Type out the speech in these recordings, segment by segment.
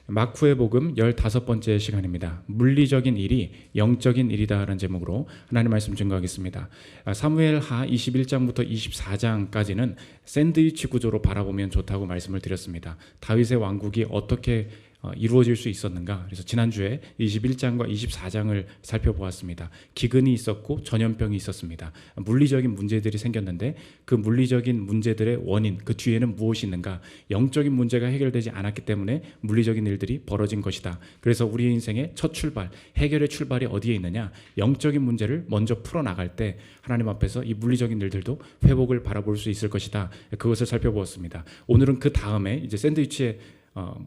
마쿠의 복음 15번째 시간입니다. 물리적인 일이 영적인 일이다라는 제목으로 하나님의 말씀 증거하겠습니다. 사무엘하 21장부터 24장까지는 샌드위치 구조로 바라보면 좋다고 말씀을 드렸습니다. 다윗의 왕국이 어떻게 이루어질 수 있었는가. 그래서 지난주에 21장과 24장을 살펴보았습니다. 기근이 있었고 전염병이 있었습니다. 물리적인 문제들이 생겼는데 그 물리적인 문제들의 원인, 그 뒤에는 무엇이 있는가. 영적인 문제가 해결되지 않았기 때문에 물리적인 일들이 벌어진 것이다. 그래서 우리의 인생의 첫 출발, 해결의 출발이 어디에 있느냐. 영적인 문제를 먼저 풀어나갈 때 하나님 앞에서 이 물리적인 일들도 회복을 바라볼 수 있을 것이다. 그것을 살펴보았습니다. 오늘은 그 다음에 이제 샌드위치에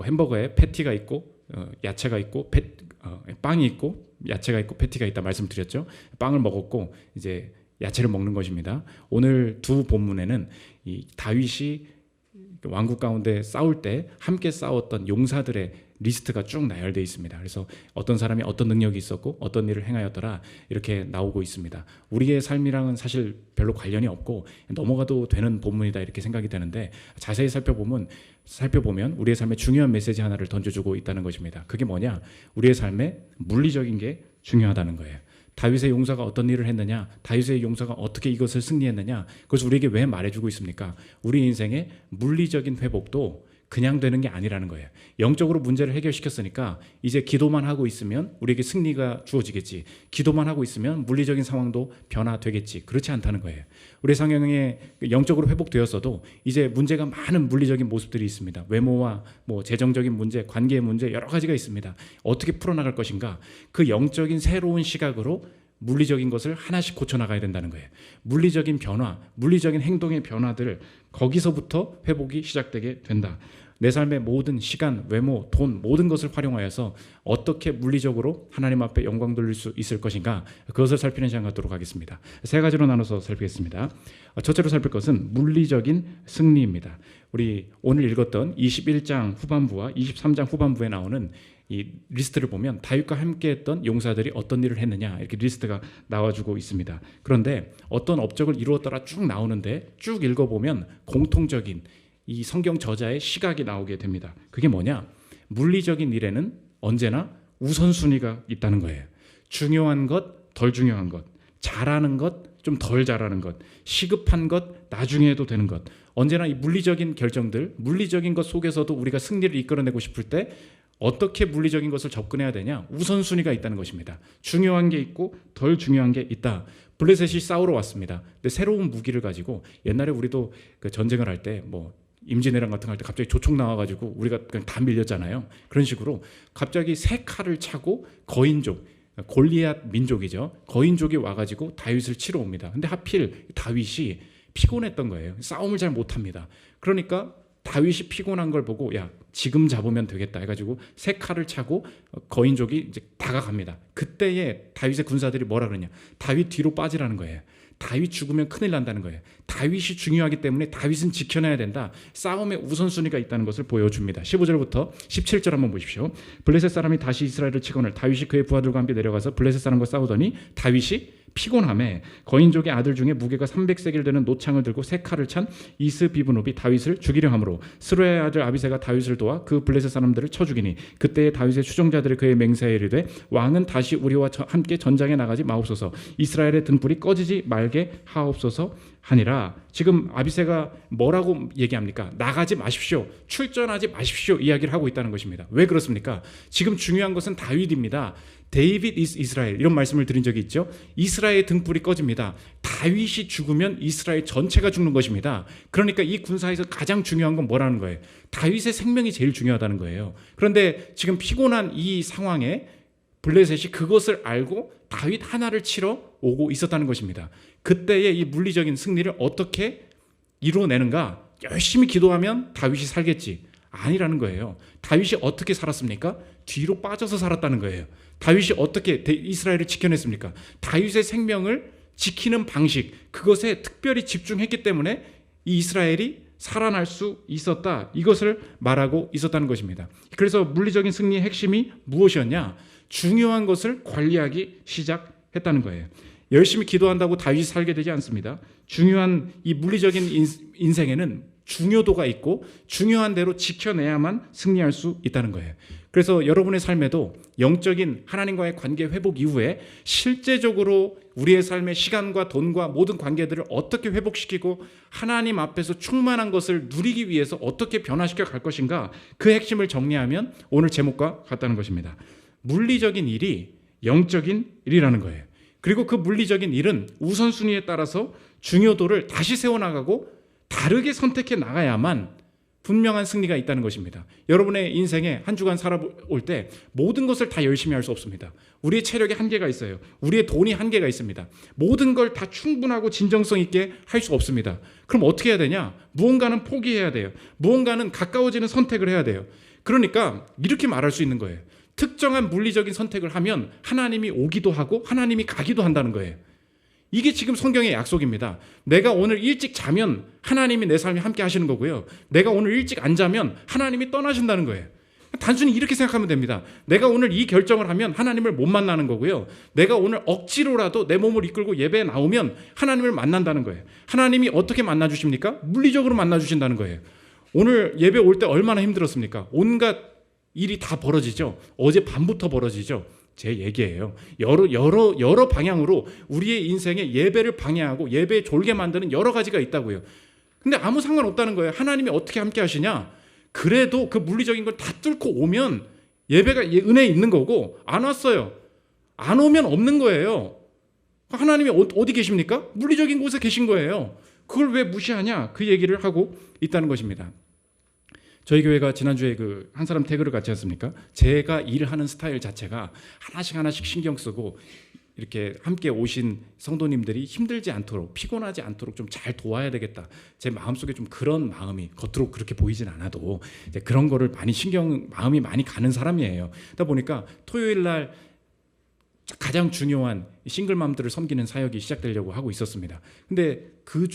햄버거에 패티가 있고 야채가 있고 빵이 있고 야채가 있고 패티가 있다 말씀드렸죠. 빵을 먹었고 이제 야채를 먹는 것입니다. 오늘 두 본문에는 이 다윗이 왕국 가운데 싸울 때 함께 싸웠던 용사들의 리스트가 쭉 나열되어 있습니다. 그래서 어떤 사람이 어떤 능력이 있었고 어떤 일을 행하였더라 이렇게 나오고 있습니다. 우리의 삶이랑은 사실 별로 관련이 없고 넘어가도 되는 본문이다 이렇게 생각이 되는데 자세히 살펴보면 우리의 삶에 중요한 메시지 하나를 던져주고 있다는 것입니다. 그게 뭐냐? 우리의 삶에 물리적인 게 중요하다는 거예요. 다윗의 용사가 어떤 일을 했느냐, 다윗의 용사가 어떻게 이것을 승리했느냐, 그것을 우리에게 왜 말해주고 있습니까? 우리 인생의 물리적인 회복도 그냥 되는 게 아니라는 거예요. 영적으로 문제를 해결시켰으니까 이제 기도만 하고 있으면 우리에게 승리가 주어지겠지. 기도만 하고 있으면 물리적인 상황도 변화되겠지. 그렇지 않다는 거예요. 우리 성경에 영적으로 회복되었어도 이제 문제가 많은 물리적인 모습들이 있습니다. 외모와 재정적인 문제, 관계의 문제 여러 가지가 있습니다. 어떻게 풀어나갈 것인가? 그 영적인 새로운 시각으로 물리적인 것을 하나씩 고쳐나가야 된다는 거예요. 물리적인 변화, 물리적인 행동의 변화들 거기서부터 회복이 시작되게 된다. 내 삶의 모든 시간, 외모, 돈 모든 것을 활용하여서 어떻게 물리적으로 하나님 앞에 영광 돌릴 수 있을 것인가 그것을 살피는 시간 갖도록 하겠습니다. 세 가지로 나눠서 살피겠습니다. 첫째로 살필 것은 물리적인 승리입니다. 우리 오늘 읽었던 21장 후반부와 23장 후반부에 나오는 이 리스트를 보면 다윗과 함께했던 용사들이 어떤 일을 했느냐 이렇게 리스트가 나와주고 있습니다. 그런데 어떤 업적을 이루었더라 쭉 나오는데 쭉 읽어보면 공통적인 이 성경 저자의 시각이 나오게 됩니다. 그게 뭐냐? 물리적인 일에는 언제나 우선순위가 있다는 거예요. 중요한 것, 덜 중요한 것, 잘하는 것, 좀 덜 잘하는 것, 시급한 것, 나중에 해도 되는 것. 언제나 이 물리적인 결정들, 물리적인 것 속에서도 우리가 승리를 이끌어내고 싶을 때 어떻게 물리적인 것을 접근해야 되냐? 우선순위가 있다는 것입니다. 중요한 게 있고 덜 중요한 게 있다. 블레셋이 싸우러 왔습니다. 근데 새로운 무기를 가지고 옛날에 우리도 그 전쟁을 할 때 임진왜란 같은 거 할 때 갑자기 조총 나와가지고 우리가 그냥 다 밀렸잖아요. 그런 식으로 갑자기 새 칼을 차고 거인족, 골리앗 민족이죠. 거인족이 와가지고 다윗을 치러 옵니다. 근데 하필 다윗이 피곤했던 거예요. 싸움을 잘 못합니다. 그러니까 다윗이 피곤한 걸 보고 야 지금 잡으면 되겠다 해가지고 새 칼을 차고 거인족이 이제 다가갑니다. 그때에 다윗의 군사들이 뭐라 그러냐? 다윗 뒤로 빠지라는 거예요. 다윗 죽으면 큰일 난다는 거예요. 다윗이 중요하기 때문에 다윗은 지켜내야 된다. 싸움의 우선순위가 있다는 것을 보여줍니다. 15절부터 17절 한번 보십시오. 블레셋 사람이 다시 이스라엘을 치거늘 다윗이 그의 부하들과 함께 내려가서 블레셋 사람과 싸우더니 다윗이 피곤함에 거인족의 아들 중에 무게가 300세겔 되는 노창을 들고 세 칼을 찬 이스비브노비 다윗을 죽이려 하므로 스루야의 아들 아비새가 다윗을 도와 그 블레셋 사람들을 쳐 죽이니 그때에 다윗의 추종자들이 그의 맹세에 이르되 왕은 다시 우리와 함께 전장에 나가지 마옵소서 이스라엘의 등불이 꺼지지 말게 하옵소서 하니라. 지금 아비새가 뭐라고 얘기합니까? 나가지 마십시오. 출전하지 마십시오. 이야기를 하고 있다는 것입니다. 왜 그렇습니까? 지금 중요한 것은 다윗입니다. 데이빗 is 이스라엘 이런 말씀을 드린 적이 있죠. 이스라엘의 등불이 꺼집니다. 다윗이 죽으면 이스라엘 전체가 죽는 것입니다. 그러니까 이 군사에서 가장 중요한 건 뭐라는 거예요? 다윗의 생명이 제일 중요하다는 거예요. 그런데 지금 피곤한 이 상황에 블레셋이 그것을 알고 다윗 하나를 치러 오고 있었다는 것입니다. 그때의 이 물리적인 승리를 어떻게 이루어내는가? 열심히 기도하면 다윗이 살겠지. 아니라는 거예요. 다윗이 어떻게 살았습니까? 뒤로 빠져서 살았다는 거예요. 다윗이 어떻게 이스라엘을 지켜냈습니까? 다윗의 생명을 지키는 방식, 그것에 특별히 집중했기 때문에 이 이스라엘이 살아날 수 있었다. 이것을 말하고 있었다는 것입니다. 그래서 물리적인 승리의 핵심이 무엇이었냐? 중요한 것을 관리하기 시작했다는 거예요. 열심히 기도한다고 다윗이 살게 되지 않습니다. 중요한 이 물리적인 인생에는 중요도가 있고 중요한 대로 지켜내야만 승리할 수 있다는 거예요. 그래서 여러분의 삶에도 영적인 하나님과의 관계 회복 이후에 실제적으로 우리의 삶의 시간과 돈과 모든 관계들을 어떻게 회복시키고 하나님 앞에서 충만한 것을 누리기 위해서 어떻게 변화시켜 갈 것인가, 그 핵심을 정리하면 오늘 제목과 같다는 것입니다. 물리적인 일이 영적인 일이라는 거예요. 그리고 그 물리적인 일은 우선순위에 따라서 중요도를 다시 세워나가고 다르게 선택해 나가야만 분명한 승리가 있다는 것입니다. 여러분의 인생에 한 주간 살아올 때 모든 것을 다 열심히 할 수 없습니다. 우리의 체력에 한계가 있어요. 우리의 돈이 한계가 있습니다. 모든 걸 다 충분하고 진정성 있게 할 수 없습니다. 그럼 어떻게 해야 되냐? 무언가는 포기해야 돼요. 무언가는 가까워지는 선택을 해야 돼요. 그러니까 이렇게 말할 수 있는 거예요. 특정한 물리적인 선택을 하면 하나님이 오기도 하고 하나님이 가기도 한다는 거예요. 이게 지금 성경의 약속입니다. 내가 오늘 일찍 자면 하나님이 내 삶에 함께 하시는 거고요. 내가 오늘 일찍 안 자면 하나님이 떠나신다는 거예요. 단순히 이렇게 생각하면 됩니다. 내가 오늘 이 결정을 하면 하나님을 못 만나는 거고요. 내가 오늘 억지로라도 내 몸을 이끌고 예배에 나오면 하나님을 만난다는 거예요. 하나님이 어떻게 만나주십니까? 물리적으로 만나주신다는 거예요. 오늘 예배 올 때 얼마나 힘들었습니까? 온갖 일이 다 벌어지죠. 어제 밤부터 벌어지죠. 제 얘기예요. 여러 방향으로 우리의 인생에 예배를 방해하고 예배에 졸게 만드는 여러 가지가 있다고요. 근데 아무 상관없다는 거예요. 하나님이 어떻게 함께 하시냐? 그래도 그 물리적인 걸 다 뚫고 오면 예배가 은혜에 있는 거고, 안 왔어요. 안 오면 없는 거예요. 하나님이 어디 계십니까? 물리적인 곳에 계신 거예요. 그걸 왜 무시하냐? 그 얘기를 하고 있다는 것입니다. 저희 교회가 지난주에 그 한 사람 태그를 같이 했습니까? 제가 일하는 스타일 자체가 하나씩 신경 쓰고 이렇게 함께 오신 성도님들이 힘들지 않도록, 피곤하지 않도록 좀 잘 도와야 되겠다. 제 마음속에 좀 그런 마음이, 겉으로 그렇게 보이진 않아도 이제 그런 거를 많이 마음이 많이 가는 사람이에요. 그러다 보니까 토요일 날 가장 중요한 싱글맘들을 섬기는 사역이 시작되려고 하고 있었습니다. 근데 그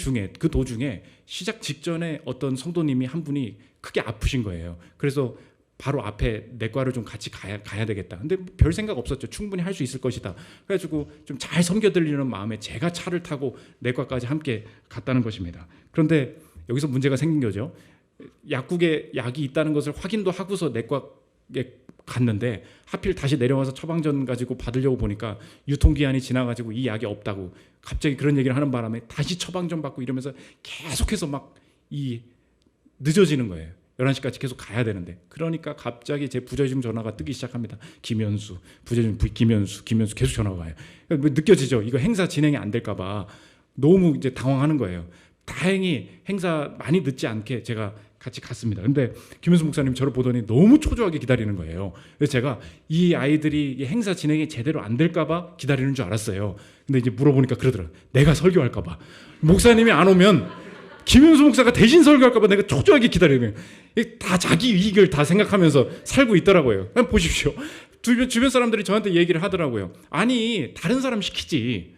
도중에 시작 직전에 어떤 성도님이 한 분이 크게 아프신 거예요. 그래서 바로 앞에 내과를 좀 같이 가야 되겠다. 근데 별 생각 없었죠. 충분히 할 수 있을 것이다. 그래가지고 좀 잘 섬겨드리는 마음에 제가 차를 타고 내과까지 함께 갔다는 것입니다. 그런데 여기서 문제가 생긴 거죠. 약국에 약이 있다는 것을 확인도 하고서 내과에 갔는데 하필 다시 내려와서 처방전 가지고 받으려고 보니까 유통기한이 지나가지고 이 약이 없다고 갑자기 그런 얘기를 하는 바람에 다시 처방전 받고 이러면서 계속해서 막 늦어지는 거예요. 11시까지 계속 가야 되는데, 그러니까 갑자기 제 부재중 전화가 뜨기 시작합니다. 김현수, 부재중 김현수 계속 전화가 와요. 느껴지죠? 이거 행사 진행이 안 될까 봐 너무 이제 당황하는 거예요. 다행히 행사 많이 늦지 않게 제가 같이 갔습니다. 근데 김현수 목사님 저를 보더니 너무 초조하게 기다리는 거예요. 그래서 제가 이 아이들이 이 행사 진행이 제대로 안 될까 봐 기다리는 줄 알았어요. 근데 이제 물어보니까 그러더라고요. 내가 설교할까 봐. 목사님이 안 오면 김윤수 목사가 대신 설교할까 봐 내가 초조하게 기다리는 거예요. 다 자기 이익을 다 생각하면서 살고 있더라고요. 보십시오. 주변 사람들이 저한테 얘기를 하더라고요. 아니, 다른 사람 시키지.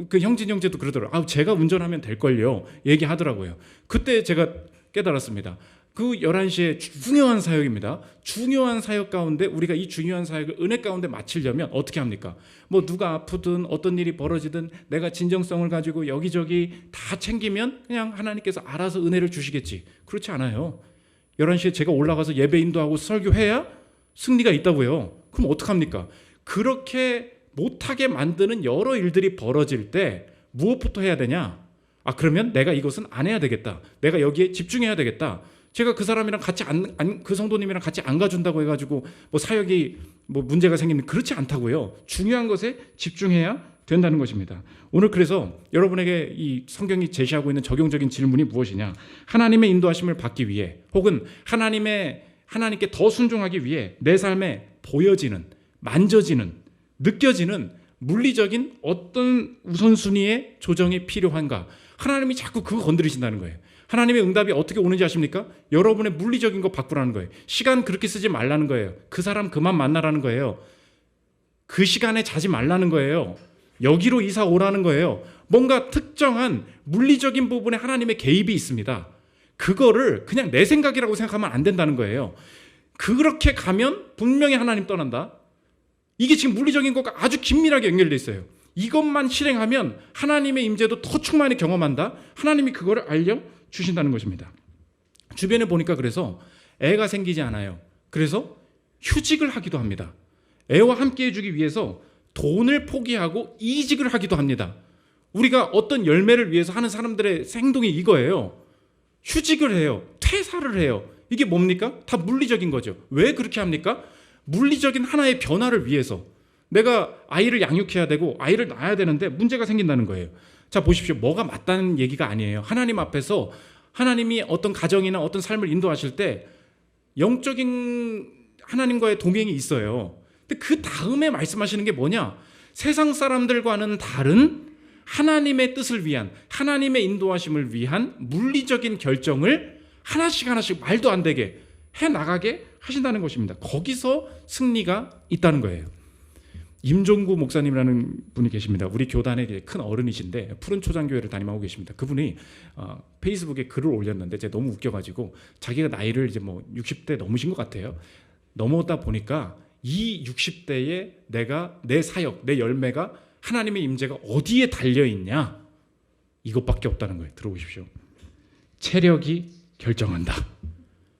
그 형진 형제도 그러더라고요. 제가 운전하면 될걸요. 얘기하더라고요. 그때 제가 깨달았습니다. 그 11시에 중요한 사역입니다. 중요한 사역 가운데 우리가 이 중요한 사역을 은혜 가운데 마치려면 어떻게 합니까? 뭐 누가 아프든 어떤 일이 벌어지든 내가 진정성을 가지고 여기저기 다 챙기면 그냥 하나님께서 알아서 은혜를 주시겠지. 그렇지 않아요. 11시에 제가 올라가서 예배 인도하고 설교해야 승리가 있다고요. 그럼 어떡합니까? 그렇게 못하게 만드는 여러 일들이 벌어질 때 무엇부터 해야 되냐? 그러면 내가 이것은 안 해야 되겠다. 내가 여기에 집중해야 되겠다. 제가 그 사람이랑 같이 그 성도님이랑 같이 안 가준다고 해가지고 뭐 사역이 뭐 문제가 생기는, 그렇지 않다고요. 중요한 것에 집중해야 된다는 것입니다. 오늘 그래서 여러분에게 이 성경이 제시하고 있는 적용적인 질문이 무엇이냐? 하나님의 인도하심을 받기 위해, 혹은 하나님께 더 순종하기 위해 내 삶에 보여지는, 만져지는, 느껴지는 물리적인 어떤 우선순위의 조정이 필요한가? 하나님이 자꾸 그거 건드리신다는 거예요. 하나님의 응답이 어떻게 오는지 아십니까? 여러분의 물리적인 거 바꾸라는 거예요. 시간 그렇게 쓰지 말라는 거예요. 그 사람 그만 만나라는 거예요. 그 시간에 자지 말라는 거예요. 여기로 이사 오라는 거예요. 뭔가 특정한 물리적인 부분에 하나님의 개입이 있습니다. 그거를 그냥 내 생각이라고 생각하면 안 된다는 거예요. 그렇게 가면 분명히 하나님 떠난다. 이게 지금 물리적인 것과 아주 긴밀하게 연결되어 있어요. 이것만 실행하면 하나님의 임재도 더 충만히 경험한다. 하나님이 그거를 알려주신다는 것입니다. 주변에 보니까 그래서 애가 생기지 않아요. 그래서 휴직을 하기도 합니다. 애와 함께 해주기 위해서 돈을 포기하고 이직을 하기도 합니다. 우리가 어떤 열매를 위해서 하는 사람들의 행동이 이거예요. 휴직을 해요. 퇴사를 해요. 이게 뭡니까? 다 물리적인 거죠. 왜 그렇게 합니까? 물리적인 하나의 변화를 위해서. 내가 아이를 양육해야 되고 아이를 낳아야 되는데 문제가 생긴다는 거예요. 자, 보십시오. 뭐가 맞다는 얘기가 아니에요. 하나님 앞에서 하나님이 어떤 가정이나 어떤 삶을 인도하실 때 영적인 하나님과의 동행이 있어요. 근데 그 다음에 말씀하시는 게 뭐냐? 세상 사람들과는 다른 하나님의 뜻을 위한, 하나님의 인도하심을 위한 물리적인 결정을 하나씩 말도 안 되게 해나가게 하신다는 것입니다. 거기서 승리가 있다는 거예요. 임종구 목사님이라는 분이 계십니다. 우리 교단의 큰 어른이신데 푸른 초장교회를 담임하고 계십니다. 그분이 페이스북에 글을 올렸는데 제가 너무 웃겨가지고 자기가 나이를 이제 뭐 60대 넘으신 것 같아요. 넘어다 보니까 이 60대에 내가 내 사역, 내 열매가 하나님의 임재가 어디에 달려있냐? 이것밖에 없다는 거예요. 들어보십시오. 체력이 결정한다.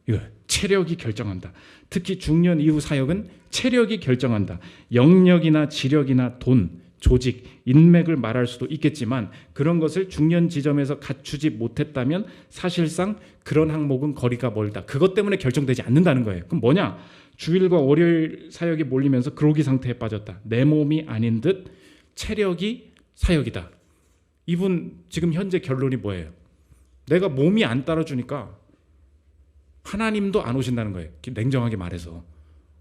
이거 체력이 결정한다. 특히 중년 이후 사역은 체력이 결정한다. 영역이나 지력이나 돈, 조직, 인맥을 말할 수도 있겠지만 그런 것을 중년 지점에서 갖추지 못했다면 사실상 그런 항목은 거리가 멀다. 그것 때문에 결정되지 않는다는 거예요. 그럼 뭐냐? 주일과 월요일 사역이 몰리면서 그로기 상태에 빠졌다. 내 몸이 아닌 듯 체력이 사역이다. 이분 지금 현재 결론이 뭐예요? 내가 몸이 안 따라주니까 하나님도 안 오신다는 거예요. 냉정하게 말해서.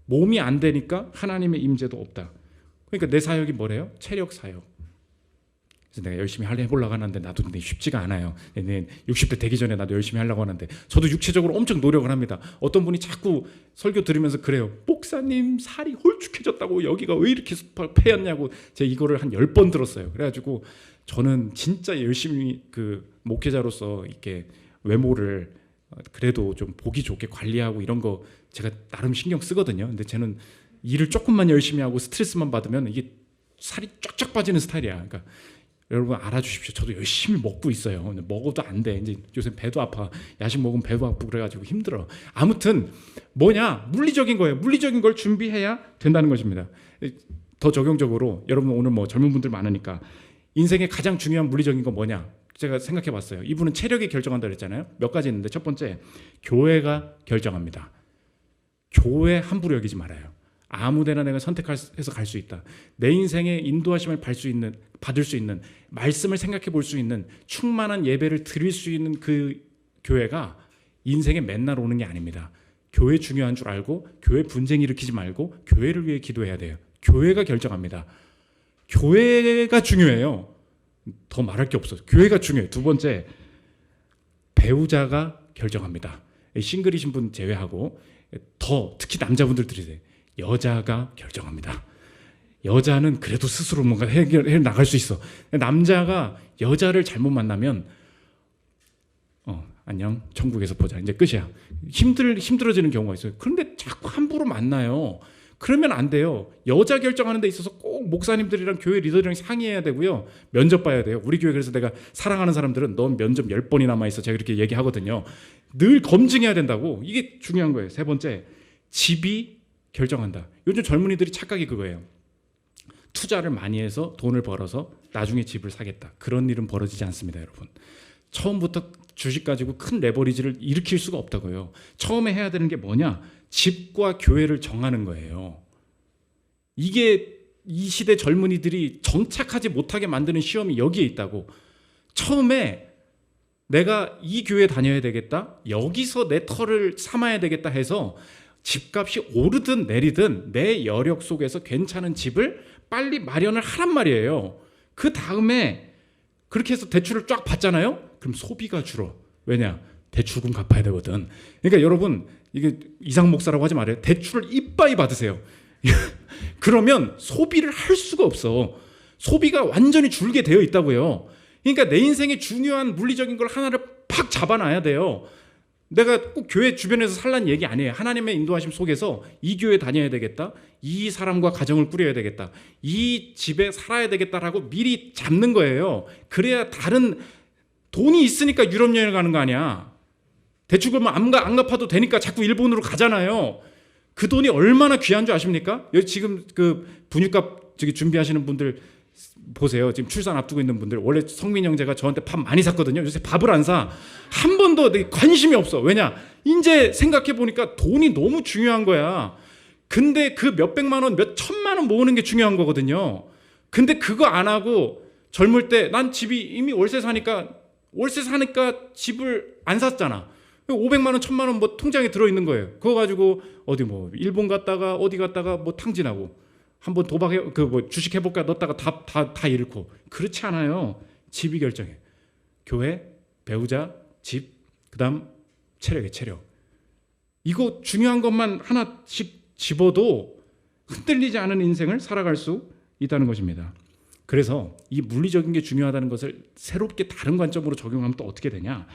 몸이 안 되니까 하나님의 임재도 없다. 그러니까 내 사역이 뭐래요? 체력 사역. 그래서 내가 열심히 해보려고 하는데 나도 근데 쉽지가 않아요. 60대 되기 전에 나도 열심히 하려고 하는데 저도 육체적으로 엄청 노력을 합니다. 어떤 분이 자꾸 설교 들으면서 그래요. 목사님 살이 홀쭉해졌다고 여기가 왜 이렇게 패였냐고 제가 이거를 한 10번 들었어요. 그래가지고 저는 진짜 열심히 그 목회자로서 이렇게 외모를 그래도 좀 보기 좋게 관리하고 이런 거 제가 나름 신경 쓰거든요. 근데 쟤는 일을 조금만 열심히 하고 스트레스만 받으면 이게 살이 쫙쫙 빠지는 스타일이야. 그러니까 여러분 알아주십시오. 저도 열심히 먹고 있어요. 근데 먹어도 안 돼. 이제 요새 배도 아파. 야식 먹으면 배도 아프고 그래가지고 힘들어. 아무튼 뭐냐? 물리적인 거예요. 물리적인 걸 준비해야 된다는 것입니다. 더 적용적으로 여러분 오늘 뭐 젊은 분들 많으니까 인생의 가장 중요한 물리적인 건 뭐냐? 제가 생각해 봤어요. 이분은 체력이 결정한다 그랬잖아요. 몇 가지 있는데 첫 번째, 교회가 결정합니다. 교회 함부로 여기지 말아요. 아무데나 내가 선택해서 갈 수 있다. 내 인생의 인도하심을 받을 수 있는 말씀을 생각해 볼 수 있는 충만한 예배를 드릴 수 있는 그 교회가 인생에 맨날 오는 게 아닙니다. 교회 중요한 줄 알고 교회 분쟁 일으키지 말고 교회를 위해 기도해야 돼요. 교회가 결정합니다. 교회가 중요해요. 더 말할 게 없어요. 교회가 중요해요. 두 번째, 배우자가 결정합니다. 싱글이신 분 제외하고 더 특히 남자분들 들으세요. 여자가 결정합니다. 여자는 그래도 스스로 뭔가 해결해 나갈 수 있어. 남자가 여자를 잘못 만나면 안녕 천국에서 보자 이제 끝이야. 힘들어지는 경우가 있어요. 그런데 자꾸 함부로 만나요. 그러면 안 돼요. 여자 결정하는 데 있어서 꼭 목사님들이랑 교회 리더들이랑 상의해야 되고요. 면접 봐야 돼요. 우리 교회 그래서 내가 사랑하는 사람들은 넌 면접 10번이 남아있어. 제가 그렇게 얘기하거든요. 늘 검증해야 된다고. 이게 중요한 거예요. 세 번째, 집이 결정한다. 요즘 젊은이들이 착각이 그거예요. 투자를 많이 해서 돈을 벌어서 나중에 집을 사겠다. 그런 일은 벌어지지 않습니다, 여러분. 처음부터 주식 가지고 큰 레버리지를 일으킬 수가 없다고요. 처음에 해야 되는 게 뭐냐? 집과 교회를 정하는 거예요. 이게 이 시대 젊은이들이 정착하지 못하게 만드는 시험이 여기에 있다고. 처음에 내가 이 교회 다녀야 되겠다. 여기서 내 터를 삼아야 되겠다 해서 집값이 오르든 내리든 내 여력 속에서 괜찮은 집을 빨리 마련을 하란 말이에요. 그 다음에 그렇게 해서 대출을 쫙 받잖아요. 그럼 소비가 줄어. 왜냐? 대출금 갚아야 되거든. 그러니까 여러분 이게 이상 목사라고 하지 말아요. 대출을 이빠이 받으세요. 그러면 소비를 할 수가 없어. 소비가 완전히 줄게 되어 있다고요. 그러니까 내 인생의 중요한 물리적인 걸 하나를 팍 잡아놔야 돼요. 내가 꼭 교회 주변에서 살란 얘기 아니에요. 하나님의 인도하심 속에서 이 교회 다녀야 되겠다. 이 사람과 가정을 꾸려야 되겠다. 이 집에 살아야 되겠다라고 미리 잡는 거예요. 그래야 다른 돈이 있으니까 유럽 여행을 가는 거 아니야. 대출금을 안 갚아도 되니까 자꾸 일본으로 가잖아요. 그 돈이 얼마나 귀한 줄 아십니까? 여기 지금 그 분유값 준비하시는 분들 보세요. 지금 출산 앞두고 있는 분들, 원래 성민 형제가 저한테 밥 많이 샀거든요. 요새 밥을 안 사. 한 번도 관심이 없어. 왜냐? 이제 생각해 보니까 돈이 너무 중요한 거야. 근데 그 몇백만 원, 몇 천만 원 모으는 게 중요한 거거든요. 근데 그거 안 하고 젊을 때 난 집이 이미 월세 사니까 집을 안 샀잖아. 500만 원, 1000만 원 뭐 통장에 들어 있는 거예요. 그거 가지고 어디 뭐 일본 갔다가 어디 갔다가 뭐 탕진하고 한번 도박해 그 뭐 주식 해볼까 넣었다가 다 잃고. 그렇지 않아요. 집이 결정해. 교회, 배우자, 집, 그다음 체력. 이거 중요한 것만 하나씩 집어도 흔들리지 않은 인생을 살아갈 수 있다는 것입니다. 그래서 이 물리적인 게 중요하다는 것을 새롭게 다른 관점으로 적용하면 또 어떻게 되냐?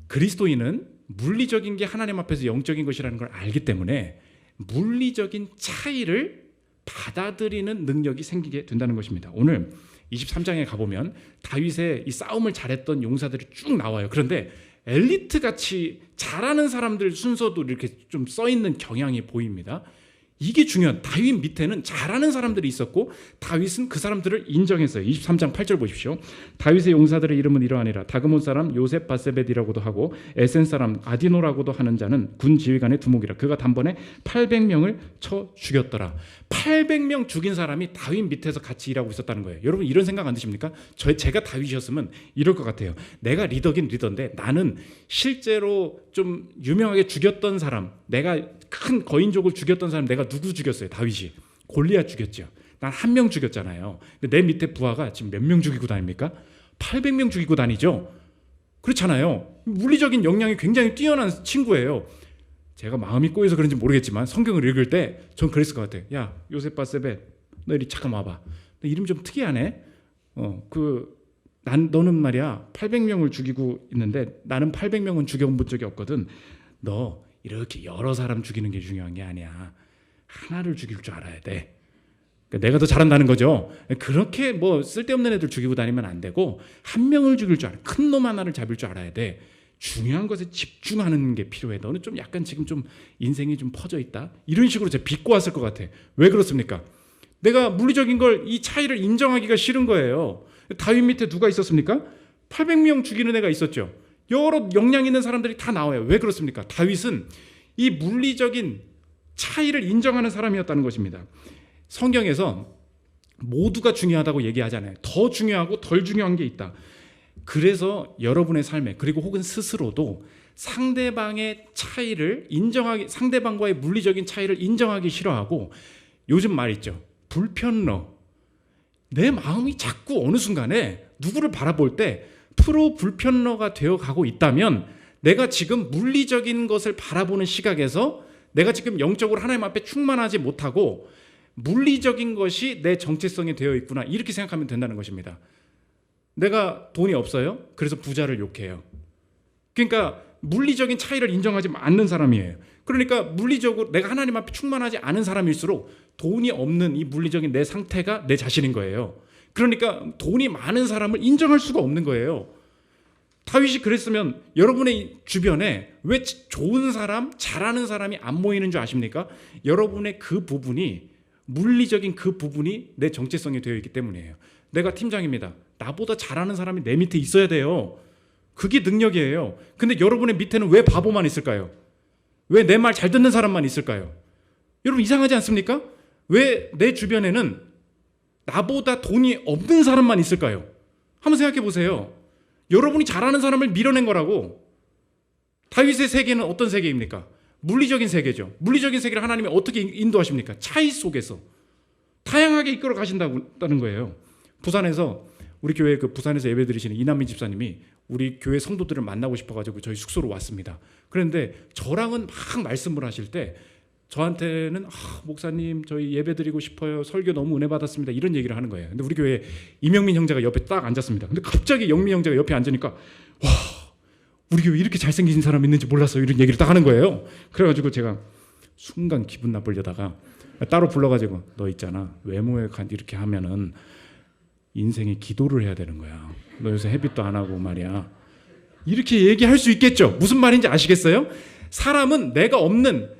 그리스도인은 물리적인 게 하나님 앞에서 영적인 것이라는 걸 알기 때문에 물리적인 차이를 받아들이는 능력이 생기게 된다는 것입니다. 오늘 23장에 가보면 다윗의 이 싸움을 잘했던 용사들이 쭉 나와요. 그런데 엘리트 같이 잘하는 사람들 순서도 이렇게 좀 써 있는 경향이 보입니다. 이게 중요한, 다윗 밑에는 잘하는 사람들이 있었고 다윗은 그 사람들을 인정했어요. 23장 8절 보십시오. 다윗의 용사들의 이름은 이러하니라. 다그몬 사람 요셉 바세벳이라고도 하고 에센 사람 아디노라고도 하는 자는 군 지휘관의 두목이라. 그가 단번에 800명을 쳐 죽였더라. 800명 죽인 사람이 다윗 밑에서 같이 일하고 있었다는 거예요. 여러분 이런 생각 안 드십니까? 제가 다윗이었으면 이럴 것 같아요. 내가 리더긴 리더인데 나는 실제로 좀 유명하게 죽였던 사람, 내가 큰 거인족을 죽였던 사람, 내가 누구 죽였어요? 다윗이 골리앗 죽였죠. 난 한 명 죽였잖아요. 근데 내 밑에 부하가 지금 몇 명 죽이고 다닙니까? 800명 죽이고 다니죠. 그렇잖아요. 물리적인 역량이 굉장히 뛰어난 친구예요. 제가 마음이 꼬여서 그런지 모르겠지만 성경을 읽을 때 전 그랬을 것 같아요. 야 요셉 바세벳, 너 이리 잠깐 와봐. 너 이름 좀 특이하네. 너는 말이야 800명을 죽이고 있는데 나는 800명은 죽여본 적이 없거든. 너 이렇게 여러 사람 죽이는 게 중요한 게 아니야. 하나를 죽일 줄 알아야 돼. 그러니까 내가 더 잘한다는 거죠. 그렇게 뭐 쓸데없는 애들 죽이고 다니면 안 되고 한 명을 죽일 줄 알아. 큰 놈 하나를 잡을 줄 알아야 돼. 중요한 것에 집중하는 게 필요해. 너는 좀 약간 지금 좀 인생이 좀 퍼져 있다. 이런 식으로 제가 비꼬 왔을 것 같아. 왜 그렇습니까? 내가 물리적인 걸 이 차이를 인정하기가 싫은 거예요. 다윗 밑에 누가 있었습니까? 800명 죽이는 애가 있었죠. 여러 역량 있는 사람들이 다 나와요. 왜 그렇습니까? 다윗은 이 물리적인 차이를 인정하는 사람이었다는 것입니다. 성경에서 모두가 중요하다고 얘기하잖아요. 더 중요하고 덜 중요한 게 있다. 그래서 여러분의 삶에, 그리고 혹은 스스로도 상대방의 차이를 인정하기, 상대방과의 물리적인 차이를 인정하기 싫어하고, 요즘 말 있죠. 불편러. 내 마음이 자꾸 어느 순간에 누구를 바라볼 때 프로 불편러가 되어가고 있다면 내가 지금 물리적인 것을 바라보는 시각에서 내가 지금 영적으로 하나님 앞에 충만하지 못하고 물리적인 것이 내 정체성이 되어 있구나, 이렇게 생각하면 된다는 것입니다. 내가 돈이 없어요? 그래서 부자를 욕해요. 그러니까 물리적인 차이를 인정하지 않는 사람이에요. 그러니까 물리적으로 내가 하나님 앞에 충만하지 않은 사람일수록 돈이 없는 이 물리적인 내 상태가 내 자신인 거예요. 그러니까 돈이 많은 사람을 인정할 수가 없는 거예요. 다윗이 그랬으면 여러분의 주변에 왜 좋은 사람, 잘하는 사람이 안 모이는 줄 아십니까? 여러분의 그 부분이, 물리적인 그 부분이 내 정체성이 되어 있기 때문이에요. 내가 팀장입니다. 나보다 잘하는 사람이 내 밑에 있어야 돼요. 그게 능력이에요. 근데 여러분의 밑에는 왜 바보만 있을까요? 왜 내 말 잘 듣는 사람만 있을까요? 여러분 이상하지 않습니까? 왜 내 주변에는 나보다 돈이 없는 사람만 있을까요? 한번 생각해 보세요. 여러분이 잘하는 사람을 밀어낸 거라고. 다윗의 세계는 어떤 세계입니까? 물리적인 세계죠. 물리적인 세계를 하나님이 어떻게 인도하십니까? 차이 속에서 다양하게 이끌어 가신다는 거예요. 부산에서, 우리 교회 그 부산에서 예배드리시는 이남민 집사님이 우리 교회 성도들을 만나고 싶어가지고 저희 숙소로 왔습니다. 그런데 저랑은 막 말씀을 하실 때 저한테는 목사님 저희 예배드리고 싶어요. 설교 너무 은혜 받았습니다. 이런 얘기를 하는 거예요. 근데 우리 교회 이명민 형제가 옆에 딱 앉았습니다. 근데 갑자기 영민 형제가 옆에 앉으니까 와, 우리 교회 이렇게 잘생긴 사람 있는지 몰랐어요. 이런 얘기를 딱 하는 거예요. 그래가지고 제가 순간 기분 나쁘려다가 따로 불러가지고 너 있잖아. 외모에 이렇게 하면은 인생에 기도를 해야 되는 거야. 너 요새 햇빛도 안 하고 말이야. 이렇게 얘기할 수 있겠죠. 무슨 말인지 아시겠어요? 사람은 내가 없는,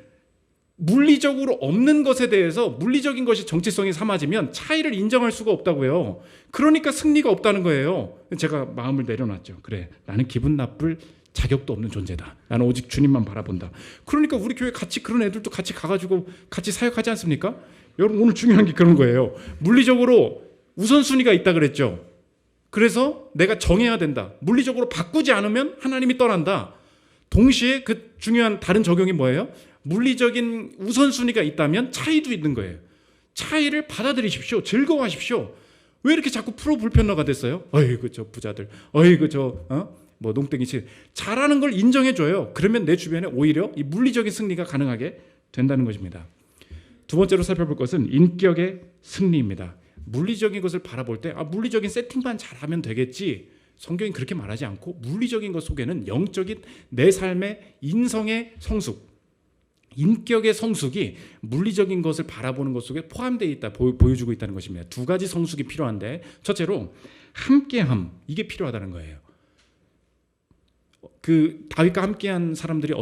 물리적으로 없는 것에 대해서 물리적인 것이 정체성이 삼아지면 차이를 인정할 수가 없다고요. 그러니까 승리가 없다는 거예요. 제가 마음을 내려놨죠. 그래, 나는 기분 나쁠 자격도 없는 존재다. 나는 오직 주님만 바라본다. 그러니까 우리 교회 같이 그런 애들도 같이 가가지고 같이 사역하지 않습니까? 여러분, 오늘 중요한 게 그런 거예요. 물리적으로 우선순위가 있다 그랬죠. 그래서 내가 정해야 된다. 물리적으로 바꾸지 않으면 하나님이 떠난다. 동시에 그 중요한 다른 적용이 뭐예요? 물리적인 우선순위가 있다면 차이도 있는 거예요. 차이를 받아들이십시오. 즐거워하십시오. 왜 이렇게 자꾸 프로 불편러가 됐어요? 어이구 저 부자들, 어이구 저 뭐 농땡이치, 잘하는 걸 인정해줘요. 그러면 내 주변에 오히려 이 물리적인 승리가 가능하게 된다는 것입니다. 두 번째로 살펴볼 것은 인격의 승리입니다. 물리적인 것을 바라볼 때 물리적인 세팅만 잘하면 되겠지, 성경이 그렇게 말하지 않고 물리적인 것 속에는 영적인 내 삶의 인성의 성숙, 인격의 성숙이 물리적인 것을 바라보는 것 속에 포함되어 있다, 보여주고 있다는 것입니다. 두 가지 성숙이 필요한데, 첫째로 함께함, 이게 필요하다는 거예요. 그 다윗과 함께한 사람들이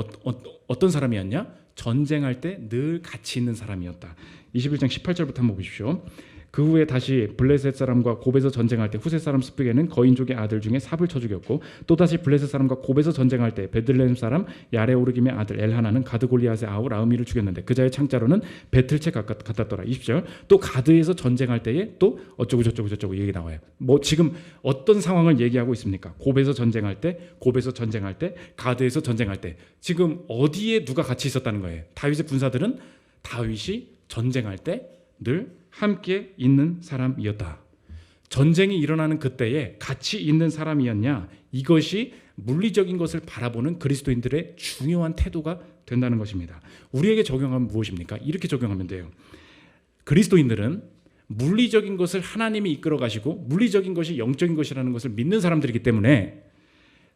어떤 사람이었냐? 전쟁할 때 늘 같이 있는 사람이었다. 21장 18절부터 한번 보십시오. 그 후에 다시 블레셋 사람과 곱에서 전쟁할 때 후셋 사람 스프게는 거인족의 아들 중에 삽을 쳐 죽였고, 또다시 블레셋 사람과 곱에서 전쟁할 때 베들레헴 사람 야레오르김의 아들 엘하나는 가드 골리앗의 아우 라우미를 죽였는데 그자의 창자로는 배틀채 같았더라. 20절. 또 가드에서 전쟁할 때에 또 어쩌고 저쩌고 얘기 나와요. 뭐 지금 어떤 상황을 얘기하고 있습니까? 곱에서 전쟁할 때, 가드에서 전쟁할 때, 지금 어디에 누가 같이 있었다는 거예요? 다윗의 군사들은 다윗이 전쟁할 때 늘 함께 있는 사람이었다. 전쟁이 일어나는 그때에 같이 있는 사람이었냐? 이것이 물리적인 것을 바라보는 그리스도인들의 중요한 태도가 된다는 것입니다. 우리에게 적용하면 무엇입니까? 이렇게 적용하면 돼요. 그리스도인들은 물리적인 것을 하나님이 이끌어 가시고 물리적인 것이 영적인 것이라는 것을 믿는 사람들이기 때문에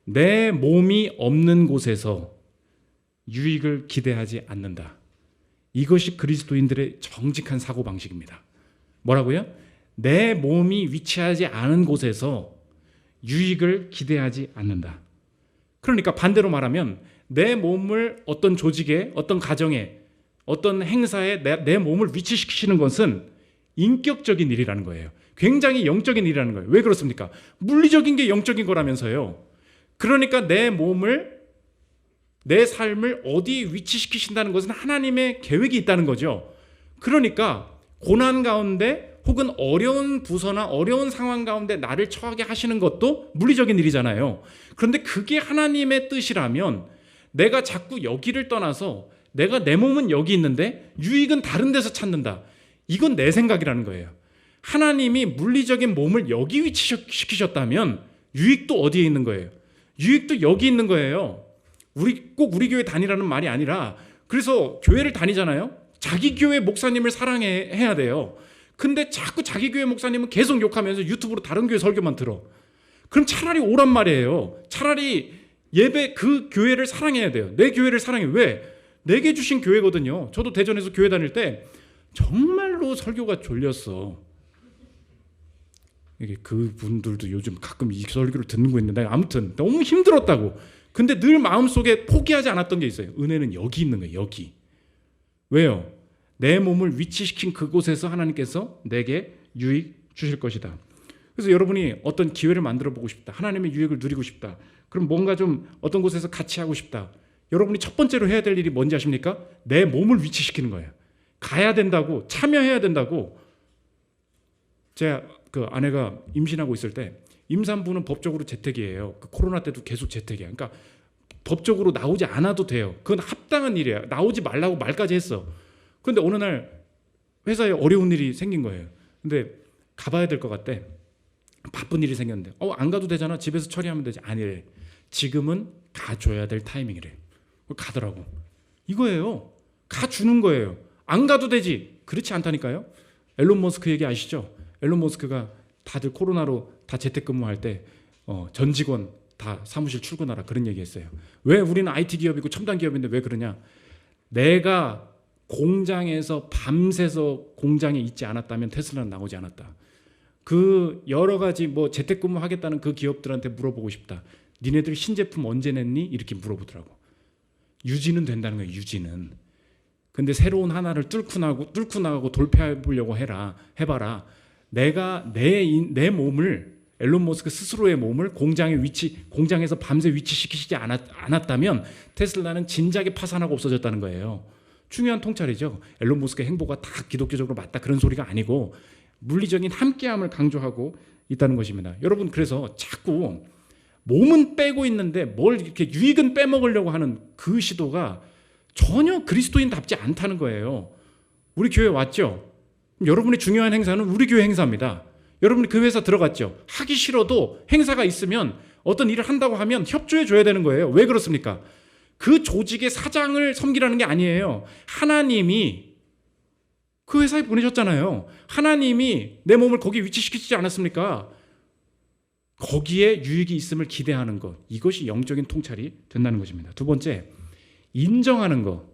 내 몸이 없는 곳에서 유익을 기대하지 않는다. 이것이 그리스도인들의 정직한 사고방식입니다. 뭐라고요? 내 몸이 위치하지 않은 곳에서 유익을 기대하지 않는다. 그러니까 반대로 말하면 내 몸을 어떤 조직에, 어떤 가정에, 어떤 행사에 내 몸을 위치시키는 것은 인격적인 일이라는 거예요. 굉장히 영적인 일이라는 거예요. 왜 그렇습니까? 물리적인 게 영적인 거라면서요. 그러니까 내 삶을 어디에 위치시키신다는 것은 하나님의 계획이 있다는 거죠. 그러니까 고난 가운데 혹은 어려운 부서나 어려운 상황 가운데 나를 처하게 하시는 것도 물리적인 일이잖아요. 그런데 그게 하나님의 뜻이라면 내가 자꾸 여기를 떠나서 내가 내 몸은 여기 있는데 유익은 다른 데서 찾는다. 이건 내 생각이라는 거예요. 하나님이 물리적인 몸을 여기 위치시키셨다면 유익도 어디에 있는 거예요? 유익도 여기 있는 거예요. 꼭 우리 교회 다니라는 말이 아니라, 그래서 교회를 다니잖아요. 자기 교회 목사님을 사랑해야 돼요. 근데 자꾸 자기 교회 목사님은 계속 욕하면서 유튜브로 다른 교회 설교만 들어. 그럼 차라리 오란 말이에요. 차라리 예배 그 교회를 사랑해야 돼요. 내 교회를 사랑해. 왜? 내게 주신 교회거든요. 저도 대전에서 교회 다닐 때 정말로 설교가 졸렸어. 이게 그분들도 요즘 가끔 이 설교를 듣는 거 있는데, 아무튼 너무 힘들었다고. 근데 늘 마음속에 포기하지 않았던 게 있어요. 은혜는 여기 있는 거예요. 여기. 왜요? 내 몸을 위치시킨 그곳에서 하나님께서 내게 유익 주실 것이다. 그래서 여러분이 어떤 기회를 만들어 보고 싶다, 하나님의 유익을 누리고 싶다, 그럼 뭔가 좀 어떤 곳에서 같이 하고 싶다. 여러분이 첫 번째로 해야 될 일이 뭔지 아십니까? 내 몸을 위치시키는 거예요. 가야 된다고, 참여해야 된다고. 제 아내가 임신하고 있을 때, 임산부는 법적으로 재택이에요. 코로나 때도 계속 재택이야. 그러니까 법적으로 나오지 않아도 돼요. 그건 합당한 일이야. 나오지 말라고 말까지 했어. 그런데 어느 날 회사에 어려운 일이 생긴 거예요. 근데 가봐야 될 것 같대. 바쁜 일이 생겼는데 안 가도 되잖아. 집에서 처리하면 되지. 아니래. 지금은 가줘야 될 타이밍이래. 가더라고. 이거예요. 가주는 거예요. 안 가도 되지. 그렇지 않다니까요. 앨런 머스크 얘기 아시죠? 앨런 머스크가 다들 코로나로 다 재택근무할 때 전 직원 다 사무실 출근하라 그런 얘기했어요. 왜? 우리는 IT 기업이고 첨단 기업인데 왜 그러냐? 내가 공장에서 밤새서 공장에 있지 않았다면 테슬라는 나오지 않았다. 그 여러 가지 재택근무 하겠다는 그 기업들한테 물어보고 싶다. 니네들 신제품 언제 냈니? 이렇게 물어보더라고. 유지는 된다는 거예요. 유지는. 근데 새로운 하나를 뚫고 나가고 돌파해 보려고 해봐라. 내가 내 몸을, 앨런 머스크 스스로의 몸을 공장에서 밤새 위치시키지 않았다면 테슬라는 진작에 파산하고 없어졌다는 거예요. 중요한 통찰이죠. 앨런 머스크의 행보가 다 기독교적으로 맞다 그런 소리가 아니고 물리적인 함께함을 강조하고 있다는 것입니다. 여러분, 그래서 자꾸 몸은 빼고 있는데 뭘 이렇게 유익은 빼먹으려고 하는 그 시도가 전혀 그리스도인답지 않다는 거예요. 우리 교회 왔죠? 여러분의 중요한 행사는 우리 교회 행사입니다. 여러분이 그 회사 들어갔죠? 하기 싫어도 행사가 있으면 어떤 일을 한다고 하면 협조해 줘야 되는 거예요. 왜 그렇습니까? 그 조직의 사장을 섬기라는 게 아니에요. 하나님이 그 회사에 보내셨잖아요. 하나님이 내 몸을 거기에 위치시키지 않았습니까? 거기에 유익이 있음을 기대하는 것, 이것이 영적인 통찰이 된다는 것입니다. 두 번째, 인정하는 것.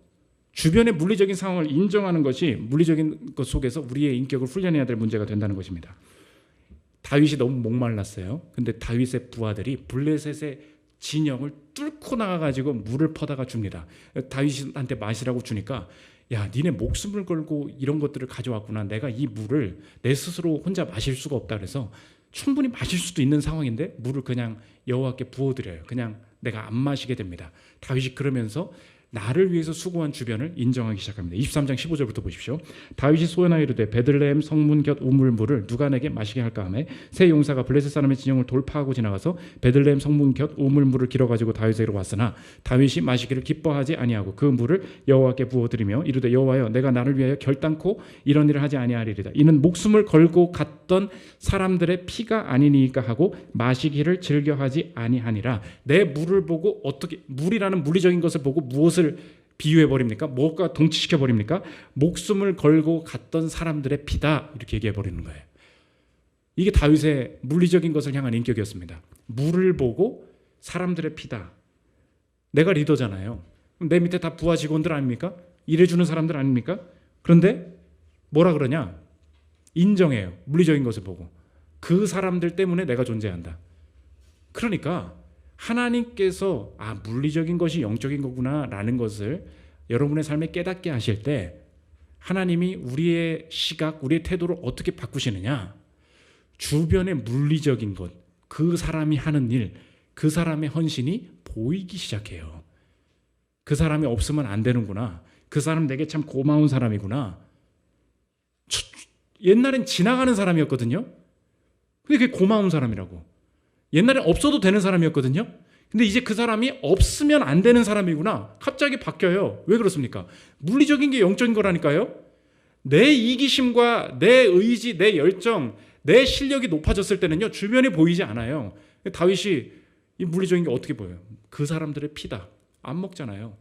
주변의 물리적인 상황을 인정하는 것이 물리적인 것 속에서 우리의 인격을 훈련해야 될 문제가 된다는 것입니다. 다윗이 너무 목말랐어요. 근데 다윗의 부하들이 블레셋의 진영을 뚫고 나가가지고 물을 퍼다가 줍니다. 다윗한테 마시라고 주니까, 야, 니네 목숨을 걸고 이런 것들을 가져왔구나. 내가 이 물을 내 스스로 혼자 마실 수가 없다. 그래서 충분히 마실 수도 있는 상황인데 물을 그냥 여호와께 부어드려요. 그냥 내가 안 마시게 됩니다. 다윗이 그러면서 나를 위해서 수고한 주변을 인정하기 시작합니다. 23장 15절부터 보십시오. 다윗이 소연하여 이르되 베들레헴 성문 곁 우물물을 누가 내게 마시게 할까 하매 새 용사가 블레셋 사람의 진영을 돌파하고 지나가서 베들레헴 성문 곁 우물물을 길어가지고 다윗에게로 왔으나 다윗이 마시기를 기뻐하지 아니하고 그 물을 여호와께 부어드리며 이르되 여호와여 내가 나를 위하여 결단코 이런 일을 하지 아니하리이다. 이는 목숨을 걸고 갔던 사람들의 피가 아니니까 하고 마시기를 즐겨하지 아니하니라. 내 물을 보고 어떻게, 물이라는 물리적인 것을 보고 무엇을 비유해 버립니까? 뭐가 동치시켜 버립니까? 목숨을 걸고 갔던 사람들의 피다, 이렇게 얘기해 버리는 거예요. 이게 다윗의 물리적인 것을 향한 인격이었습니다. 물을 보고 사람들의 피다. 내가 리더잖아요. 내 밑에 다 부하 직원들 아닙니까? 일해주는 사람들 아닙니까? 그런데 뭐라 그러냐? 인정해요. 물리적인 것을 보고 그 사람들 때문에 내가 존재한다. 그러니까 하나님께서 물리적인 것이 영적인 거구나 라는 것을 여러분의 삶에 깨닫게 하실 때 하나님이 우리의 시각, 우리의 태도를 어떻게 바꾸시느냐? 주변의 물리적인 것, 그 사람이 하는 일, 그 사람의 헌신이 보이기 시작해요. 그 사람이 없으면 안 되는구나. 그 사람 내게 참 고마운 사람이구나. 옛날엔 지나가는 사람이었거든요. 근데 그게 고마운 사람이라고. 옛날엔 없어도 되는 사람이었거든요. 근데 이제 그 사람이 없으면 안 되는 사람이구나. 갑자기 바뀌어요. 왜 그렇습니까? 물리적인 게 영적인 거라니까요. 내 이기심과 내 의지, 내 열정, 내 실력이 높아졌을 때는요, 주변에 보이지 않아요. 다윗이 이 물리적인 게 어떻게 보여요? 그 사람들의 피다. 안 먹잖아요.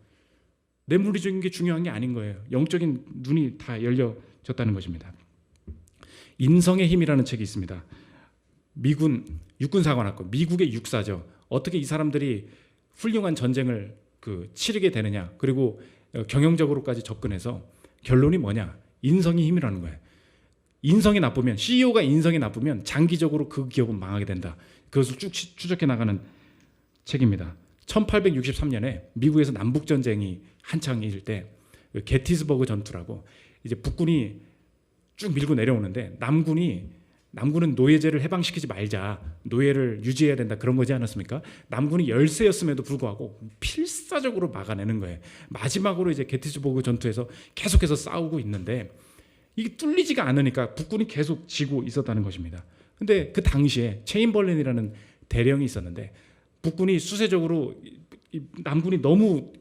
내 물리적인 게 중요한 게 아닌 거예요. 영적인 눈이 다 열려졌다는 것입니다. 인성의 힘이라는 책이 있습니다. 미군 육군사관학교, 미국의 육사죠. 어떻게 이 사람들이 훌륭한 전쟁을 치르게 되느냐, 그리고 경영적으로까지 접근해서 결론이 뭐냐? 인성이 힘이라는 거예요. 인성이 나쁘면, CEO가 인성이 나쁘면 장기적으로 그 기업은 망하게 된다. 그것을 쭉 추적해 나가는 책입니다. 1863년에 미국에서 남북 전쟁이 한창일 때 게티스버그 전투라고 이제 북군이 쭉 밀고 내려오는데 남군은 노예제를 해방시키지 말자, 노예를 유지해야 된다, 그런 거지 않았습니까? 남군이 열세였음에도 불구하고 필사적으로 막아내는 거예요. 마지막으로 이제 게티스버그 전투에서 계속해서 싸우고 있는데 이게 뚫리지가 않으니까 북군이 계속 지고 있었다는 것입니다. 근데 그 당시에 체인벌린이라는 대령이 있었는데 북군이 수세적으로 남군이 너무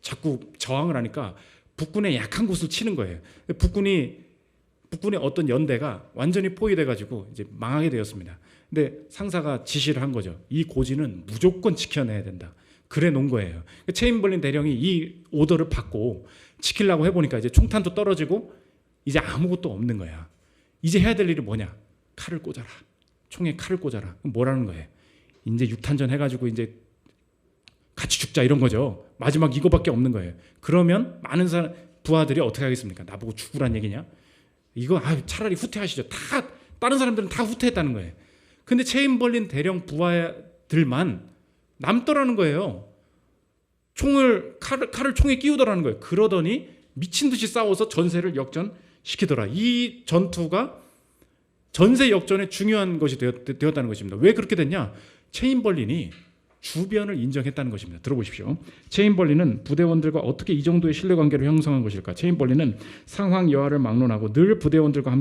자꾸 저항을 하니까 북군의 약한 곳을 치는 거예요. 북군의 어떤 연대가 완전히 포위돼가지고 이제 망하게 되었습니다. 근데 상사가 지시를 한 거죠. 이 고지는 무조건 지켜내야 된다. 그래 놓은 거예요. 체인벌린 대령이 이 오더를 받고 지키려고 해보니까 이제 총탄도 떨어지고 이제 아무것도 없는 거야. 이제 해야 될 일이 뭐냐? 칼을 꽂아라. 총에 칼을 꽂아라. 그럼 뭐라는 거예요? 이제 육탄전 해가지고 이제 같이 죽자, 이런 거죠. 마지막 이거밖에 없는 거예요. 그러면 많은 부하들이 어떻게 하겠습니까? 나보고 죽으란 얘기냐? 이거 차라리 후퇴하시죠. 다른 사람들은 다 후퇴했다는 거예요. 근데 체인벌린 대령 부하들만 남더라는 거예요. 칼을 총에 끼우더라는 거예요. 그러더니 미친 듯이 싸워서 전세를 역전시키더라. 이 전투가 전세 역전의 중요한 것이 되었다는 것입니다. 왜 그렇게 됐냐? 체인벌린이 주변을 인정했다는 것입니다. 들어보십시오. 체인벌린은 부대원들과 어떻게 이 정도의 신뢰관계를 형성한 것일까? 체인벌린은 상황 여하를 막론하고 늘 부대원들과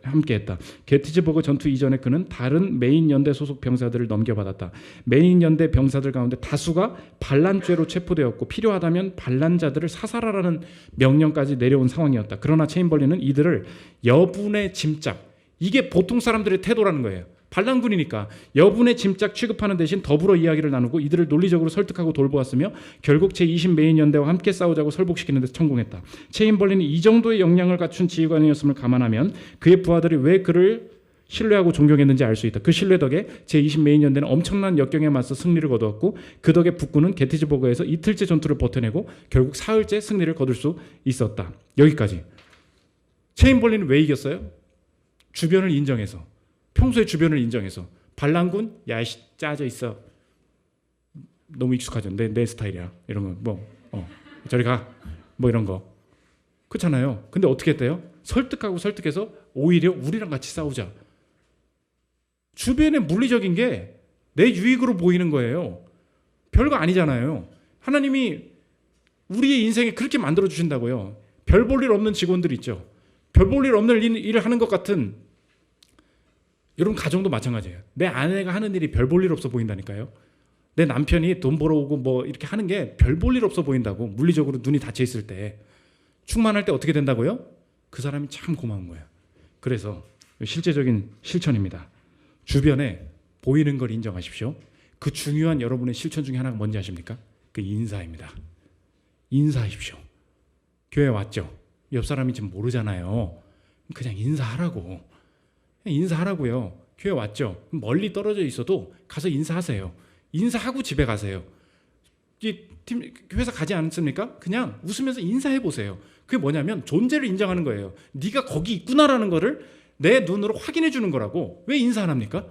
함께했다. 게티즈버그 전투 이전에 그는 다른 메인 연대 소속 병사들을 넘겨받았다. 메인 연대 병사들 가운데 다수가 반란죄로 체포되었고 필요하다면 반란자들을 사살하라는 명령까지 내려온 상황이었다. 그러나 체인벌린은 이들을 여분의 짐작, 이게 보통 사람들의 태도라는 거예요. 반란군이니까 여분의 짐작 취급하는 대신 더불어 이야기를 나누고 이들을 논리적으로 설득하고 돌보았으며 결국 제20 메인 연대와 함께 싸우자고 설복시키는 데 성공했다. 체인벌린이 이 정도의 역량을 갖춘 지휘관이었음을 감안하면 그의 부하들이 왜 그를 신뢰하고 존경했는지 알 수 있다. 그 신뢰 덕에 제20 메인 연대는 엄청난 역경에 맞서 승리를 거두었고 그 덕에 북군은 게티즈버그에서 이틀째 전투를 버텨내고 결국 사흘째 승리를 거둘 수 있었다. 여기까지. 체인벌린은 왜 이겼어요? 주변을 인정해서. 평소에 주변을 인정해서. 반란군? 야이씨 짜져 있어. 너무 익숙하죠. 내 스타일이야. 이런 거 저리 가. 뭐 이런 거. 그렇잖아요. 근데 어떻게 했대요? 설득해서 오히려 우리랑 같이 싸우자. 주변에 물리적인 게 내 유익으로 보이는 거예요. 별거 아니잖아요. 하나님이 우리의 인생에 그렇게 만들어 주신다고요. 별 볼 일 없는 직원들 있죠. 별 볼 일 없는 일을 하는 것 같은, 여러분 가정도 마찬가지예요. 내 아내가 하는 일이 별 볼 일 없어 보인다니까요. 내 남편이 돈 벌어오고 뭐 이렇게 하는 게 별 볼 일 없어 보인다고. 물리적으로 눈이 닫혀 있을 때. 충만할 때 어떻게 된다고요? 그 사람이 참 고마운 거예요. 그래서 실제적인 실천입니다. 주변에 보이는 걸 인정하십시오. 그 중요한 여러분의 실천 중에 하나가 뭔지 아십니까? 그 인사입니다. 인사하십시오. 교회 왔죠? 옆 사람이 지금 모르잖아요. 그냥 인사하라고. 인사하라고요. 교회 왔죠? 멀리 떨어져 있어도 가서 인사하세요. 인사하고 집에 가세요. 회사 가지 않습니까? 그냥 웃으면서 인사해 보세요. 그게 뭐냐면 존재를 인정하는 거예요. 네가 거기 있구나라는 거를 내 눈으로 확인해 주는 거라고. 왜 인사 안 합니까?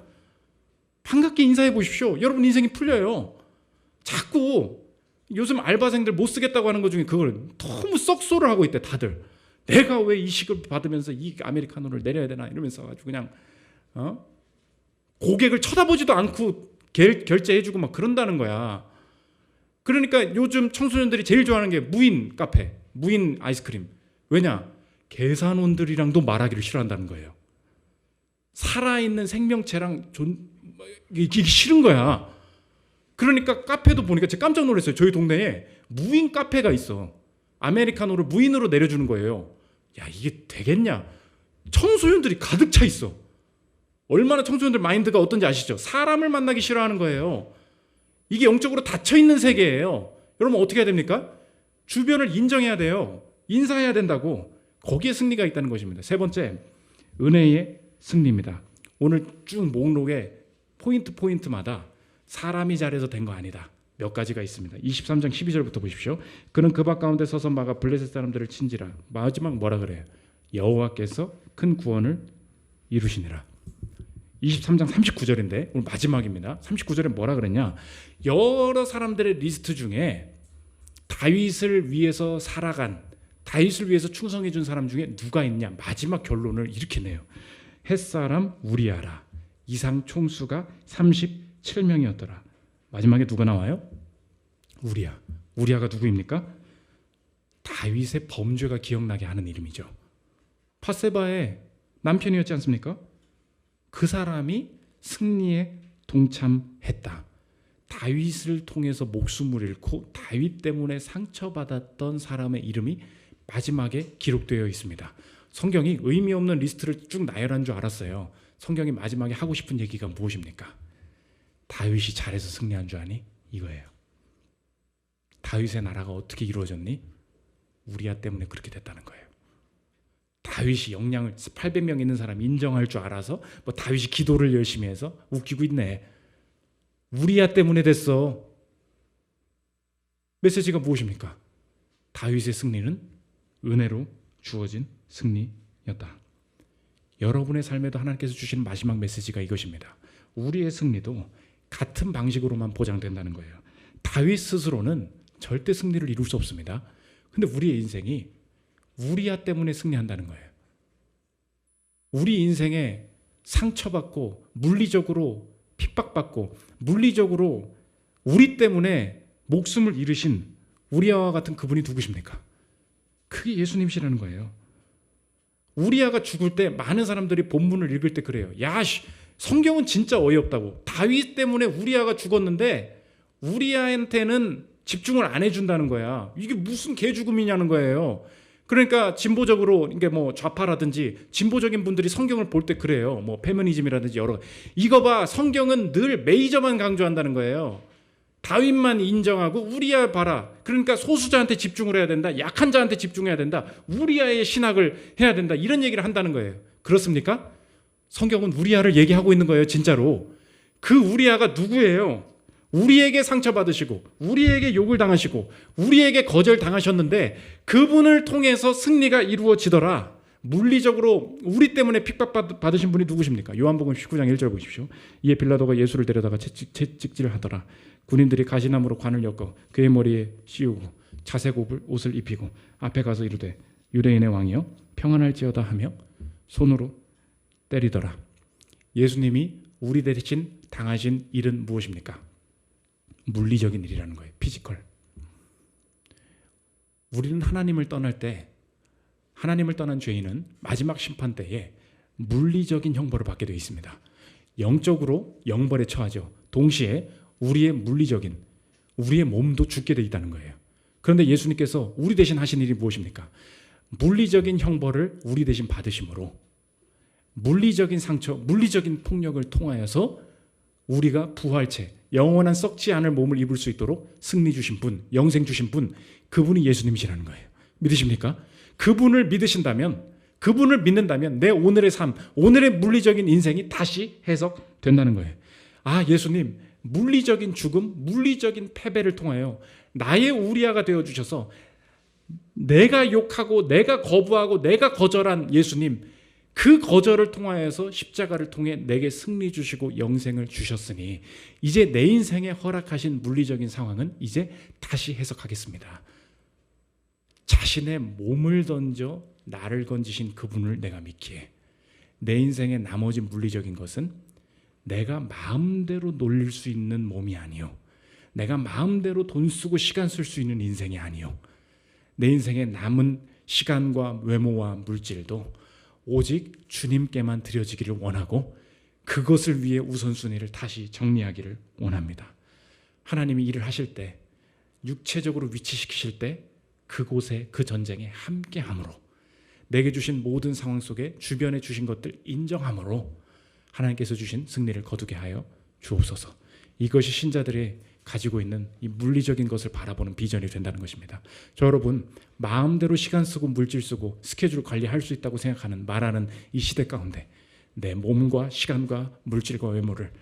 반갑게 인사해 보십시오. 여러분 인생이 풀려요. 자꾸 요즘 알바생들 못 쓰겠다고 하는 것 중에 그걸 너무 썩소를 하고 있대. 다들. 내가 왜 이 시급 받으면서 이 아메리카노를 내려야 되나 이러면서 가지고 그냥 고객을 쳐다보지도 않고 결제해주고 막 그런다는 거야. 그러니까 요즘 청소년들이 제일 좋아하는 게 무인 카페, 무인 아이스크림. 왜냐? 계산원들이랑도 말하기를 싫어한다는 거예요. 살아있는 생명체랑 이게 싫은 거야. 그러니까 카페도 보니까 제가 깜짝 놀랐어요. 저희 동네에 무인 카페가 있어. 아메리카노를 무인으로 내려주는 거예요. 야, 이게 되겠냐? 청소년들이 가득 차 있어. 얼마나 청소년들 마인드가 어떤지 아시죠? 사람을 만나기 싫어하는 거예요. 이게 영적으로 닫혀있는 세계예요. 여러분 어떻게 해야 됩니까? 주변을 인정해야 돼요. 인사해야 된다고. 거기에 승리가 있다는 것입니다. 세 번째, 은혜의 승리입니다. 오늘 쭉 목록에 포인트마다 사람이 잘해서 된 거 아니다. 몇 가지가 있습니다. 23장 12절부터 보십시오. 그는 그 밭 가운데 서서 막아 블레셋 사람들을 친지라. 마지막 뭐라 그래요? 여호와께서 큰 구원을 이루시니라. 23장 39절인데 오늘 마지막입니다. 39절에 뭐라 그랬냐? 여러 사람들의 리스트 중에 다윗을 위해서 살아간, 다윗을 위해서 충성해 준 사람 중에 누가 있냐? 마지막 결론을 이렇게 내요. 햇사람 우리아라. 이상 총수가 37명이었더라. 마지막에 누가 나와요? 우리아. 우리아가 누구입니까? 다윗의 범죄가 기억나게 하는 이름이죠. 밧세바의 남편이었지 않습니까? 그 사람이 승리에 동참했다. 다윗을 통해서 목숨을 잃고 다윗 때문에 상처받았던 사람의 이름이 마지막에 기록되어 있습니다. 성경이 의미 없는 리스트를 쭉 나열한 줄 알았어요. 성경이 마지막에 하고 싶은 얘기가 무엇입니까? 다윗이 잘해서 승리한 줄 아니? 이거예요. 다윗의 나라가 어떻게 이루어졌니? 우리아 때문에 그렇게 됐다는 거예요. 다윗이 역량을 800명 있는 사람 인정할 줄 알아서 뭐 다윗이 기도를 열심히 해서 웃기고 있네. 우리아 때문에 됐어. 메시지가 무엇입니까? 다윗의 승리는 은혜로 주어진 승리였다. 여러분의 삶에도 하나님께서 주시는 마지막 메시지가 이것입니다. 우리의 승리도 같은 방식으로만 보장된다는 거예요. 다윗 스스로는 절대 승리를 이룰 수 없습니다. 근데 우리의 인생이 우리야 때문에 승리한다는 거예요. 우리 인생에 상처받고 물리적으로 핍박받고 물리적으로 우리 때문에 목숨을 잃으신 우리아와 같은 그분이 누구십니까? 그게 예수님이시라는 거예요. 우리아가 죽을 때 많은 사람들이 본문을 읽을 때 그래요. 야, 성경은 진짜 어이없다고. 다윗 때문에 우리아가 죽었는데 우리아한테는 집중을 안 해준다는 거야. 이게 무슨 개죽음이냐는 거예요. 그러니까 진보적으로 이게 뭐 좌파라든지 진보적인 분들이 성경을 볼 때 그래요. 뭐 페미니즘이라든지 여러 이거 봐, 성경은 늘 메이저만 강조한다는 거예요. 다윗만 인정하고 우리아 봐라. 그러니까 소수자한테 집중을 해야 된다. 약한 자한테 집중해야 된다. 우리아의 신학을 해야 된다. 이런 얘기를 한다는 거예요. 그렇습니까? 성경은 우리아를 얘기하고 있는 거예요. 진짜로. 그 우리아가 누구예요? 우리에게 상처받으시고 우리에게 욕을 당하시고 우리에게 거절당하셨는데 그분을 통해서 승리가 이루어지더라. 물리적으로 우리 때문에 핍박받으신 분이 누구십니까? 요한복음 19장 1절 보십시오. 이에 빌라도가 예수를 데려다가 채찍질을 하더라. 군인들이 가시나무로 관을 엮어 그의 머리에 씌우고 자색 옷을 입히고 앞에 가서 이르되 유대인의 왕이여 평안할지어다 하며 손으로 때리더라. 예수님이 우리 대신 당하신 일은 무엇입니까? 물리적인 일이라는 거예요. 피지컬. 우리는 하나님을 떠날 때, 하나님을 떠난 죄인은 마지막 심판 때에 물리적인 형벌을 받게 되어 있습니다. 영적으로 영벌에 처하죠. 동시에 우리의 물리적인, 우리의 몸도 죽게 되어 있다는 거예요. 그런데 예수님께서 우리 대신 하신 일이 무엇입니까? 물리적인 형벌을 우리 대신 받으심으로 물리적인 상처, 물리적인 폭력을 통하여서 우리가 부활체, 영원한 썩지 않을 몸을 입을 수 있도록 승리 주신 분, 영생 주신 분, 그분이 예수님이시라는 거예요. 믿으십니까? 그분을 믿으신다면, 그분을 믿는다면 내 오늘의 삶, 오늘의 물리적인 인생이 다시 해석된다는 거예요. 아, 예수님, 물리적인 죽음, 물리적인 패배를 통하여 나의 우리아가 되어주셔서 내가 욕하고 내가 거부하고 내가 거절한 예수님, 그 거절을 통하여서 십자가를 통해 내게 승리 주시고 영생을 주셨으니 이제 내 인생에 허락하신 물리적인 상황은 이제 다시 해석하겠습니다. 자신의 몸을 던져 나를 건지신 그분을 내가 믿기에 내 인생의 나머지 물리적인 것은 내가 마음대로 놀릴 수 있는 몸이 아니요, 내가 마음대로 돈 쓰고 시간 쓸 수 있는 인생이 아니요, 내 인생에 남은 시간과 외모와 물질도 오직 주님께만 드려지기를 원하고 그것을 위해 우선순위를 다시 정리하기를 원합니다. 하나님이 일을 하실 때, 육체적으로 위치시키실 때 그곳에, 그 전쟁에 함께함으로, 내게 주신 모든 상황 속에 주변에 주신 것들 인정함으로 하나님께서 주신 승리를 거두게 하여 주옵소서. 이것이 신자들의 가지고 있는 이 물리적인 것을 바라보는 비전이 된다는 것입니다. 저 여러분, 마음대로 시간 쓰고 물질 쓰고 스케줄 관리할 수 있다고 생각하는, 말하는 이 시대 가운데 내 몸과 시간과 물질과 외모를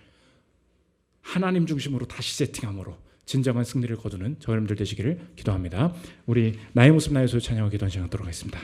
하나님 중심으로 다시 세팅함으로 진정한 승리를 거두는 저 여러분들 되시기를 기도합니다. 우리 나의 모습 나의 소유 찬양하고 기도하는 시간 갖도록 하겠습니다.